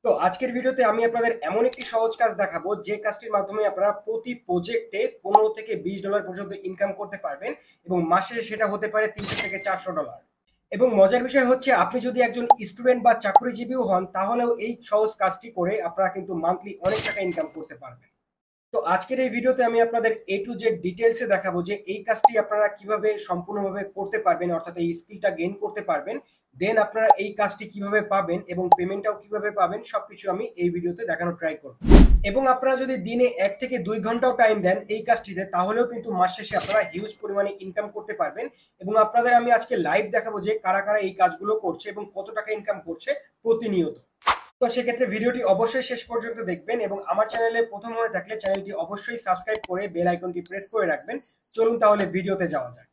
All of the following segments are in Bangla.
তো আজকের ভিডিওতে আমি আপনাদের এমন একটি সহজ কাজ দেখাবো যে কাজটির মাধ্যমে আপনারা প্রতি প্রজেক্টে 15 থেকে $20 পর্যন্ত ইনকাম করতে পারবেন এবং মাসে সেটা হতে পারে $300 থেকে $400। এবং মজার বিষয় হচ্ছে আপনি যদি একজন স্টুডেন্ট বা চাকরিজীবীও হন তাহলেও এই সহজ কাজটি করে আপনারা কিন্তু মান্থলি অনেক টাকা ইনকাম করতে পারবেন। তো আজকের এই ভিডিওতে আমি আপনাদের A to Z ডিটেইলসে দেখাবো যে এই কাজটি আপনারা কিভাবে সম্পূর্ণভাবে করতে পারবেন, অর্থাৎ এই স্কিলটা গেইন করতে পারবেন। দেন আপনারা এই কাজটি কিভাবে পাবেন এবং পেমেন্টটাও কিভাবে পাবেন সবকিছু আমি এই ভিডিওতে দেখানোর ট্রাই করব। এবং আপনারা যদি দিনে 1 থেকে 2 ঘন্টাও টাইম দেন এই কাজটিতে তাহলেও কিন্তু মাস শেষে আপনারা হিউজ পরিমাণে ইনকাম করতে পারবেন। এবং আপনাদের আমি আজকে লাইভ দেখাবো যে কারা কারা এই কাজগুলো করছে এবং কত টাকা ইনকাম করছে প্রতিনিয়ত। তো সেক্ষেত্রে ভিডিওটি অবশ্যই শেষ পর্যন্ত দেখবেন এবং আমার চ্যানেলে প্রথম হয়ে থাকলে চ্যানেলটি অবশ্যই সাবস্ক্রাইব করে বেল আইকনটি প্রেস করে রাখবেন। চলুন তাহলে ভিডিওতে যাওয়া যাক।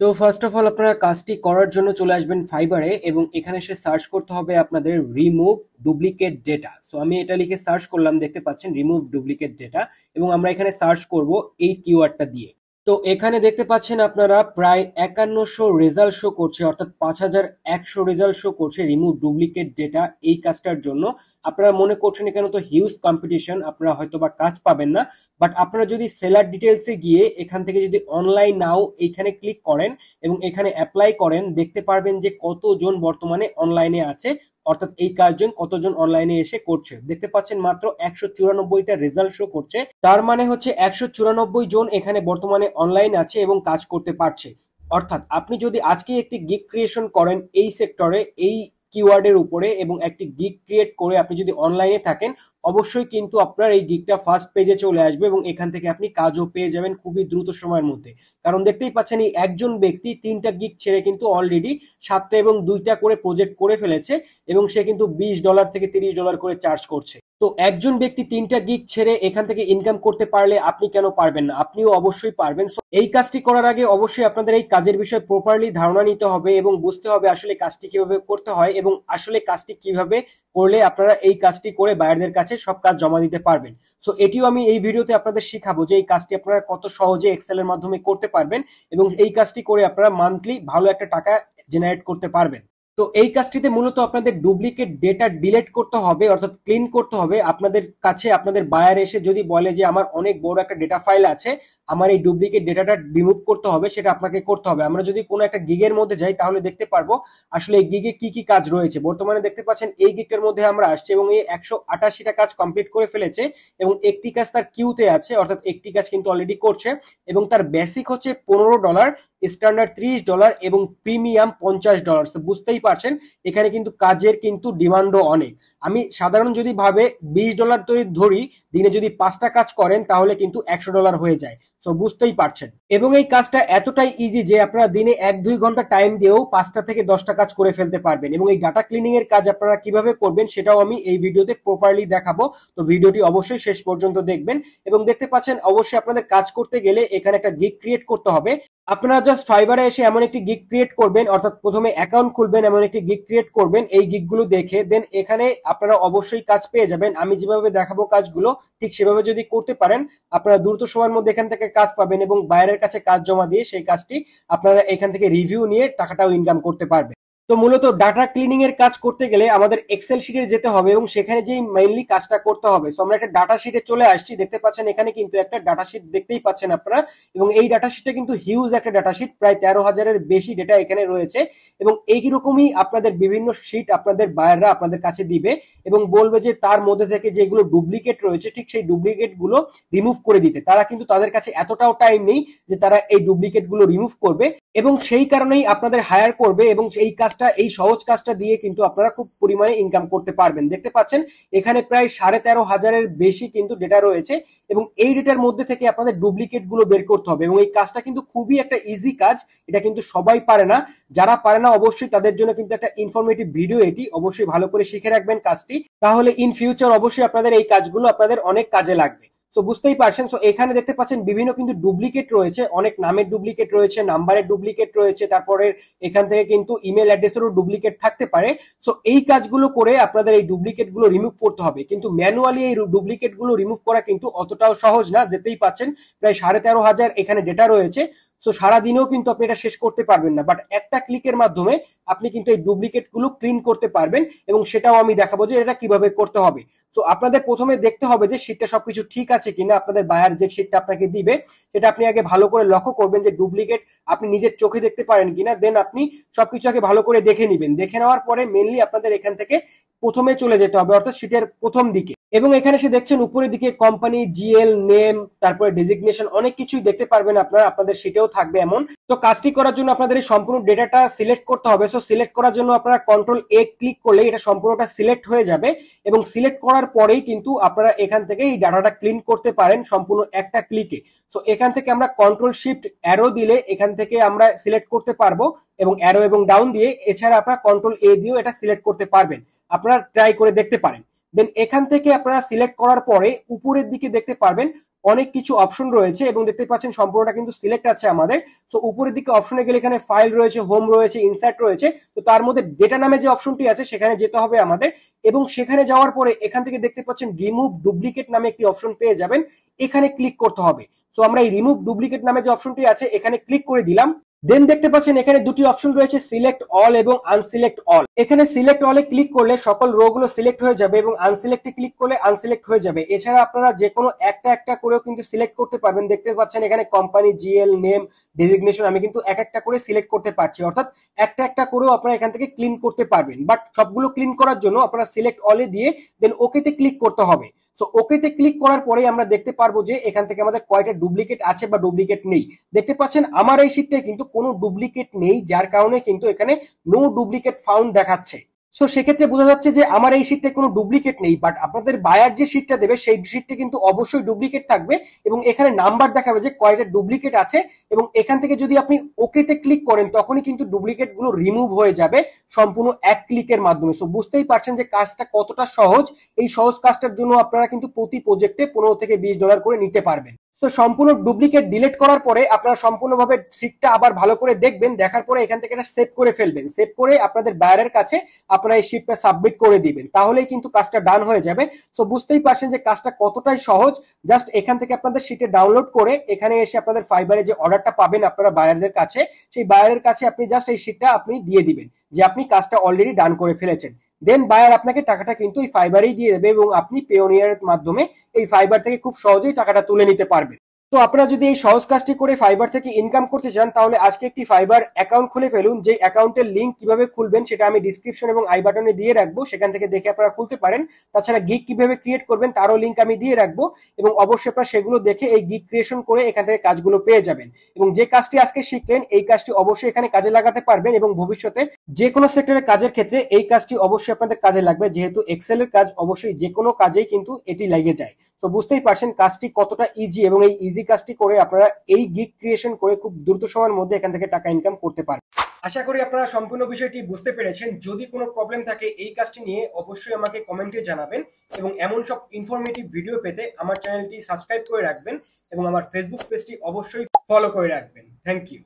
তো ফার্স্ট অফ অল আপনারা কাজটি করার জন্য চলে আসবেন ফাইবারে এবং এখানে এসে সার্চ করতে হবে আপনাদের রিমুভ ডুপ্লিকেট ডেটা। সো আমি এটা লিখে সার্চ করলাম, দেখতে পাচ্ছেন রিমুভ ডুপ্লিকেট ডেটা, এবং আমরা এখানে সার্চ করব এই কিওয়ার্ডটা দিয়ে। তো এখানে দেখতে পাচ্ছেন আপনারা প্রায় 5100 রেজাল্ট শো করছে, অর্থাৎ 5100 রেজাল্ট শো করছে রিমুভ ডুপ্লিকেট ডেটা এই কাজটার জন্য। আপনারা মনে করছেন এখানে তো হিউজ কম্পিটিশন, আপনারা হয়তো বা কাজ পাবেন না, বাট আপনারা যদি সেলার ডিটেলসে গিয়ে এখান থেকে যদি অনলাইন নাও এইখানে ক্লিক করেন এবং এখানে অ্যাপ্লাই করেন, দেখতে পারবেন যে কতজন বর্তমানে অনলাইনে আছে, অর্থাৎ এই কাজজন কতজন অনলাইনে এসে করছে। দেখতে পাচ্ছেন মাত্র 194টা রেজাল্ট শো করছে, তার মানে হচ্ছে 194 জন এখানে বর্তমানে অনলাইন আছে এবং কাজ করতে পারছে। অর্থাৎ আপনি যদি আজকে একটি গিগ ক্রিয়েশন করেন এই সেক্টরে, এই কিওয়ার্ডের উপরে, এবং একটি গিগ ক্রিয়েট করে আপনি যদি অনলাইনে থাকেন, অবশ্যই কিন্তু আপনার এই গিগটা ফার্স্ট পেজে চলে আসবে এবং এখান থেকে আপনি কাজও পেয়ে যাবেন খুবই দ্রুত সময়ের মধ্যে। কারণ দেখতেই পাচ্ছেন এই একজন ব্যক্তি 3টা গিগ ছেড়ে কিন্তু অলরেডি 7টা এবং 2টা করে প্রজেক্ট করে ফেলেছে এবং সে কিন্তু $20 থেকে $30 করে চার্জ করছে। তো একজন ব্যক্তি 3টা গিগ ছেড়ে এখান থেকে ইনকাম করতে পারলে আপনি কেন পারবেন না? আপনিও অবশ্যই পারবেন। সো এই কাজটি করার আগে অবশ্যই আপনাদের এই কাজের বিষয়ে প্রপারলি ধারণা নিতে হবে এবং বুঝতে হবে আসলে কাজটি কিভাবে করতে হয় এবং আসলে কাজটি কিভাবে করলে আপনারা এই কাজটি করে বায়ারদের কাছে সব কাজ জমা দিতে পারবেন। সো এটিও আমি এই ভিডিওতে আপনাদের শিখাবো যে এই কাজটি আপনারা কত সহজে এক্সেলের মাধ্যমে করতে পারবেন এবং এই কাজটি করে আপনারা মান্থলি ভালো একটা টাকা জেনারেট করতে পারবেন। তো এই কাজটিতে মূলত আপনাদের ডুপ্লিকেট ডেটা ডিলিট করতে হবে, অর্থাৎ ক্লিন করতে হবে। আপনাদের কাছে আপনাদের বায়ার এসে যদি বলে যে আমার অনেক বড় একটা ডেটা ফাইল আছে, আমার এই ডুপ্লিকেট ডেটাটা রিমুভ করতে হবে, সেটা আপনাকে করতে হবে। আমরা যদি কোনো একটা গিগের মধ্যে যাই তাহলে দেখতে পারবো আসলে এই গিগে কি কি কাজ রয়েছে। বর্তমানে দেখতে পাচ্ছেন এই গিগের মধ্যে আমরা আসছি এবং এই 188টা কাজ কমপ্লিট করে ফেলেছে এবং একটি কাজ তার কিউতে আছে, অর্থাৎ একটি কাজ কিন্তু অলরেডি করছে এবং তার বেসিক হচ্ছে $15, স্ট্যান্ডার্ড $30 এবং প্রিমিয়াম $50। বুঝতেই পারছেন এখানে কিন্তু কাজের কিন্তু ডিমান্ডও অনেক। আমি সাধারণ যদি ভাবে $20 তো ধরি, দিনে যদি 5টা কাজ করেন তাহলে কিন্তু $100 হয়ে যায়। সো বুঝতেই পারছেন, এবং এই কাজটা এতটাই ইজি যে আপনারা দিনে 1-2 ঘন্টা টাইম দিয়েও 5টা থেকে 10টা কাজ করে ফেলতে পারবেন। এবং এই ডাটা ক্লিনিং এর কাজ আপনারা কিভাবে করবেন সেটাও আমি এই ভিডিওতে প্রপারলি দেখাবো। তো ভিডিওটি অবশ্যই শেষ পর্যন্ত দেখবেন। এবং দেখতে পাচ্ছেন অবশ্যই আপনাদের কাজ করতে গেলে এখানে একটা গিগ ক্রিয়েট করতে হবে। আপনারা জাস্ট ফাইবারে এসে এমন একটি গিগ ক্রিয়েট করবেন, অর্থাৎ প্রথমে অ্যাকাউন্ট খুলবেন, এমন একটি গিগ ক্রিয়েট করবেন এই গিগগুলো দেখে, দেন এখানে আপনারা অবশ্যই কাজ পেয়ে যাবেন। আমি যেভাবে দেখাবো কাজগুলো ঠিক সেভাবে যদি করতে পারেন আপনারা দ্রুত সময়ের মধ্যে এখান থেকে কাজ পাবেন এবং বাইরের কাছে কাজ জমা দিয়ে সেই কাজটি আপনারা এখান থেকে রিভিউ নিয়ে টাকাটাও ইনকাম করতে পারবেন। তো মূলত ডাটা ক্লিনিং এর কাজ করতে গেলে আমাদের এক্সেল শিটে যেতে হবে এবং সেখানে যেই মেইনলি কাজটা করতে হবে। সো আমরা একটা ডাটা শিটে চলে আসছি, দেখতে পাচ্ছেন এখানে কিন্তু একটা ডাটা শিট দেখতেই পাচ্ছেন আপনারা, এবং এই ডাটা শিটটা কিন্তু হিউজ একটা ডাটা শিট, প্রায় 13,000-এর বেশি ডেটা এখানে রয়েছে। এবং এইরকমই আপনাদের বিভিন্ন শিট আপনাদের বায়াররা আপনাদের কাছে দিবে এবং বলবে যে তার মধ্যে থেকে যেগুলো ডুপ্লিকেট রয়েছে ঠিক সেই ডুপ্লিকেট গুলো রিমুভ করে দিতে। তারা কিন্তু তাদের কাছে এতটাও টাইম নেই যে তারা এই ডুপ্লিকেট গুলো রিমুভ করবে, এবং সেই কারণেই আপনাদের হায়ার করবে এবং এই কাজটা, এই সহজ কাজটা দিয়ে কিন্তু আপনারা খুব পরিমাণে ইনকাম করতে পারবেন। দেখতে পাচ্ছেন এখানে প্রায় 13,500-এর বেশি কিন্তু ডেটা রয়েছে এবং এই ডেটার মধ্যে থেকে আপনাদের ডুপ্লিকেট গুলো বের করতে হবে। এবং এই কাজটা কিন্তু খুবই একটা ইজি কাজ, এটা কিন্তু সবাই পারে না। যারা পারে না অবশ্যই তাদের জন্য কিন্তু একটা ইনফরমেটিভ ভিডিও, এটি অবশ্যই ভালো করে শিখে রাখবেন কাজটি, তাহলে ইন ফিউচার অবশ্যই আপনাদের এই কাজগুলো আপনাদের অনেক কাজে লাগবে। সো বুঝতেই পারছেন। সো এখানে দেখতে পাচ্ছেন বিভিন্ন কিন্তু ডুপ্লিকেট রয়েছে, অনেক নামের ডুপ্লিকেট রয়েছে, নাম্বারের ডুপ্লিকেট রয়েছে, তারপরে এখান থেকে কিন্তু ইমেল অ্যাড্রেসেরও ডুপ্লিকেট থাকতে পারে। সো এই কাজগুলো করে আপনাদের এই ডুপ্লিকেট গুলো রিমুভ করতে হবে, কিন্তু ম্যানুয়ালি এই ডুপ্লিকেট গুলো রিমুভ করা কিন্তু অতটাও সহজ না। দেখতেই পাচ্ছেন প্রায় 13,500 এখানে ডেটা রয়েছে। সো সারাদিনেও কিন্তু আপনি এটা শেষ করতে পারবেন না, বাট একটা ক্লিকের মাধ্যমে আপনি কিন্তু এই ডুপ্লিকেট গুলো ক্লিন করতে পারবেন, এবং সেটাও আমি দেখাবো যে এটা কিভাবে করতে হবে। সো আপনাদের প্রথমে দেখতে হবে যে শীটটা সবকিছু ঠিক আছে কিনা। আপনাদের বায়ার যে শীটটা আপনাকে দিবে সেটা আপনি আগে ভালো করে লক্ষ্য করবেন যে ডুপ্লিকেট আপনি নিজের চোখে দেখতে পারেন কিনা, দেন আপনি সবকিছু আগে ভালো করে দেখে নিবেন। দেখে নেওয়ার পরে মেনলি আপনাদের এখান থেকে প্রথমে চলে যেতে হবে, অর্থাৎ শীটের প্রথম দিকে, এবং এখানে সে দেখছেন উপরের দিকে কোম্পানি, জিএল, নেম, তারপরে ডেজিগনেশন, অনেক কিছুই দেখতে পারবেন আপনারা, আপনাদের শীটেও থাকবে এমন। তো কাজটি করার জন্য আপনাদের এই সম্পূর্ণ ডেটাটা সিলেক্ট করতে হবে। সো সিলেক্ট করার জন্য আপনারা কন্ট্রোল এ ক্লিক করলে এটা সম্পূর্ণটা সিলেক্ট হয়ে যাবে, এবং সিলেক্ট করার পরেই কিন্তু আপনারা এখান থেকে এই ডাটাটা ক্লিন করতে পারেন সম্পূর্ণ একটা ক্লিকে। সো এখান থেকে আমরা কন্ট্রোল শিফট অ্যারো দিলে এখান থেকে আমরা সিলেক্ট করতে পারবো, এবং অ্যারো এবং ডাউন দিয়ে, এছাড়া আপনারা কন্ট্রোল এ দিয়েও এটা সিলেক্ট করতে পারবেন। আপনারা ট্রাই করে দেখতে পারেন। দেন এখান থেকে আপনারা সিলেক্ট করার পরে উপরের দিকে দেখতে পারবেন অনেক কিছু অপশন রয়েছে, এবং দেখতে পাচ্ছেন সম্পূর্ণটা কিন্তু সিলেক্ট আছে আমাদের। সো উপরের দিকে অপশনে গেলে এখানে ফাইল রয়েছে, হোম রয়েছে, ইনসার্ট রয়েছে। তো তার মধ্যে ডেটা নামে যে অপশনটি আছে সেখানে যেতে হবে আমাদের, এবং সেখানে যাওয়ার পরে এখান থেকে দেখতে পাচ্ছেন রিমুভ ডুপ্লিকেট নামে একটি অপশন পেয়ে যাবেন, এখানে ক্লিক করতে হবে। সো আমরা এই রিমুভ ডুপ্লিকেট নামে যে অপশনটি আছে এখানে ক্লিক করে দিলাম। দেন দেখতে পাচ্ছেন এখানে দুটি অপশন রয়েছে, সিলেক্ট অল এবং আনসিলেক্ট অল। এখানে সিলেক্ট অলে ক্লিক করলে সকল রো গুলো সিলেক্ট হয়ে যাবে, এবং আনসিলেক্টে ক্লিক করলে আনসিলেক্ট হয়ে যাবে। এছাড়া আপনারা যে কোনো একটা একটা করেও কিন্তু সিলেক্ট করতে পারবেন। দেখতে পাচ্ছেন এখানে কোম্পানি, জিএল, নেম, ডেজিগনেশন, আমি কিন্তু এক একটা করে সিলেক্ট করতে পারছি, অর্থাৎ একটা একটা করেও আপনারা এখান থেকে ক্লিন করতে পারবেন। বাট সবগুলো ক্লিন করার জন্য আপনারা সিলেক্ট অলে দিয়ে দেন ওকেতে ক্লিক করতে হবে। সো ওকেতে ক্লিক করার পরেই আমরা দেখতে পারবো যে এখান থেকে আমাদের কয়টা ডুপ্লিকেট আছে বা ডুপ্লিকেট নেই। দেখতে পাচ্ছেন আমার এই শীটটায় কিন্তু কোনো ডুপ্লিকেট নেই, যার কারণে কিন্তু এখানে নো ডুপ্লিকেট ফাউন্ড দেখাচ্ছে। সো সেক্ষেত্রে বোঝা যাচ্ছে যে আমার এই শীটটা কোনো ডুপ্লিকেট নেই, বাট আপনাদের বায়ার যে শীটটা দেবে সেই শীটটা কিন্তু অবশ্যই ডুপ্লিকেট থাকবে, এবং এখানে নাম্বার দেখাবে যে কয়টা ডুপ্লিকেট আছে, এবং এখান থেকে যদি আপনি ওকেতে ক্লিক করেন তখনই কিন্তু ডুপ্লিকেট গুলো রিমুভ হয়ে যাবে সম্পূর্ণ এক ক্লিকের মাধ্যমে। সো বুঝতেই পারছেন যে কাজটা কতটা সহজ। এই সহজ কাজটার জন্য আপনারা কিন্তু প্রতি প্রজেক্টে $15 থেকে $20 করে নিতে পারবেন। তো সম্পূর্ণ ডুপ্লিকেট ডিলিট করার পরে আপনারা সম্পূর্ণভাবে শীটটা আবার ভালো করে দেখবেন, দেখার পরে এখান থেকে এটা সেভ করে ফেলবেন। সেভ করে আপনাদের বায়ারের কাছে আপনারা এই শীটটা সাবমিট করে দিবেন, তাহলেই কিন্তু কাজটা ডান হয়ে যাবে। সো বুঝতেই পারছেন যে কাজটা কতটাই সহজ। জাস্ট এখান থেকে আপনাদের শীটে ডাউনলোড করে এখানে এসে আপনাদের ফাইবারে যে অর্ডারটা পাবেন আপনারা বায়ারদের কাছে, সেই বায়ারের কাছে আপনি জাস্ট এই শীটটা আপনি দিয়ে দিবেন যে আপনি কাজটা অলরেডি ডান করে ফেলেছেন। দেন বায়ার আপনাকে টাকাটা কিন্তু এই ফাইবারেই দিয়ে দেবে, এবং আপনি পেওনিয়ারের মাধ্যমে এই ফাইবার থেকে খুব সহজেই টাকাটা তুলে নিতে পারবেন। তো আপনারা যদি এই সহজ কাজটি করে ফাইবার থেকে ইনকাম করতে চান তাহলে আজকে একটি ফাইবার অ্যাকাউন্ট খুলে ফেলুন। যে অ্যাকাউন্টের লিংক কিভাবে খুলবেন সেটা আমি ডিসক্রিপশন এবং আই বাটনে দিয়ে রাখবো, সেখান থেকে দেখে আপনারা খুলতে পারেন। তাছাড়া গিগ কিভাবে ক্রিয়েট করবেন তারও লিংক আমি দিয়ে রাখবো, এবং অবশ্যই আপনারা সেগুলো দেখে এই গিগ ক্রিয়েশন করে এখান থেকে কাজগুলো পেয়ে যাবেন। এবং যে কাজটি আজকে শিখলেন এই কাজটি অবশ্যই এখানে কাজে লাগাতে পারবেন, এবং ভবিষ্যতে যে কোনো সেক্টরের কাজের ক্ষেত্রে এই কাজটি অবশ্যই আপনাদের কাজে লাগবে, যেহেতু এক্সেলের কাজ অবশ্যই যে কোনো কাজেই কিন্তু এটি লেগে যায়। তো বুঝতেই পারছেন কাজটি কতটা ইজি, এবং এই ইজি কাজটি করে আপনারা এই গিগ ক্রিয়েশন করে খুব দ্রুত সময়ের মধ্যে এখান থেকে টাকা ইনকাম করতে পারবেন। আশা করি আপনারা সম্পূর্ণ বিষয়টি বুঝতে পেরেছেন। যদি কোনো প্রবলেম থাকে এই কাজটি নিয়ে অবশ্যই আমাকে কমেন্টে জানাবেন, এবং এমন সব ইনফরমেটিভ ভিডিও পেতে আমার চ্যানেলটি সাবস্ক্রাইব করে রাখবেন, এবং আমার ফেসবুক পেজটি অবশ্যই ফলো করে রাখবেন। Thank you.